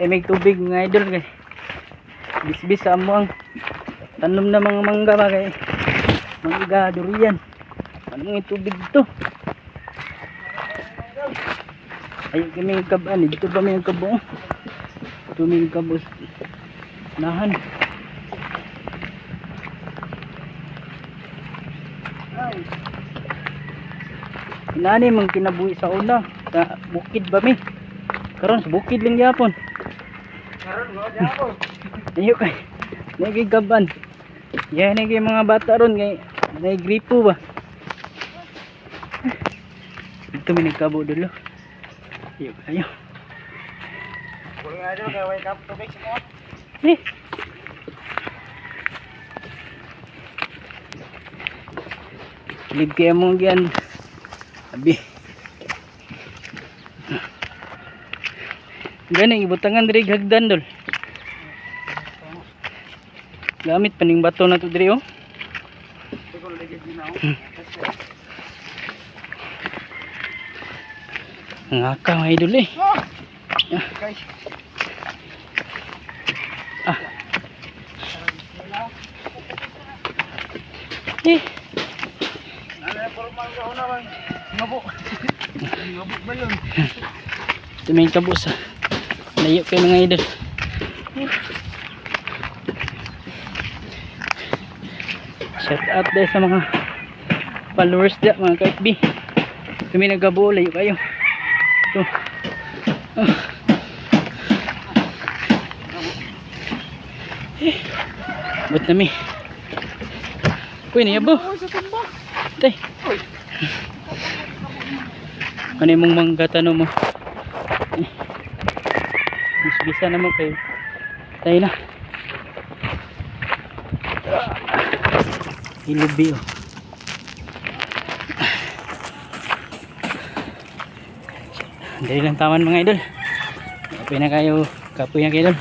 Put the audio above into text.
may tubig mga idol kay bisbis sa amo ang tanom na mga mangga ba kay mangga durian. Ano may tubig dito? Ayun kami yung kaban, dito ba may yung kabo? Ito may yung kabo nahan. Inani mang kinabuhi sa una sa bukid ba mi? Karon sa bukid lang yapon. Karon mo gyapon. Ayo kay nagigaban. Yan kay mga bata ron kay naigripo ba. Dito may nagkabo dulo. Ayo ayo. Kulo nga dito kay wake up tubig mo. Eh. Lib kaya mong yan. Abi. Gani ibutangan diri hagdan dol. Gamit paning bato na to diri oh. Kulo lagi ginaw. Ngaka mga idol eh. Guys. Ah. Eh. Ano formal ka una bang? Ngabo. Ngabo ba yun? Ito may kabos ah. Layo kayo mga idol. Shout out dahil sa mga followers dyan mga ka-FB. Ito may nagabo, layo kayo. Ito. Ba't na mi? Kuy na yabo. Tay. Ano yung mangga tanong mo? Bisa naman kayo. Tayo na. Ilubi oh. Dali lang taman mga idol. Kapay na kayo. Kapoy na kayo idol.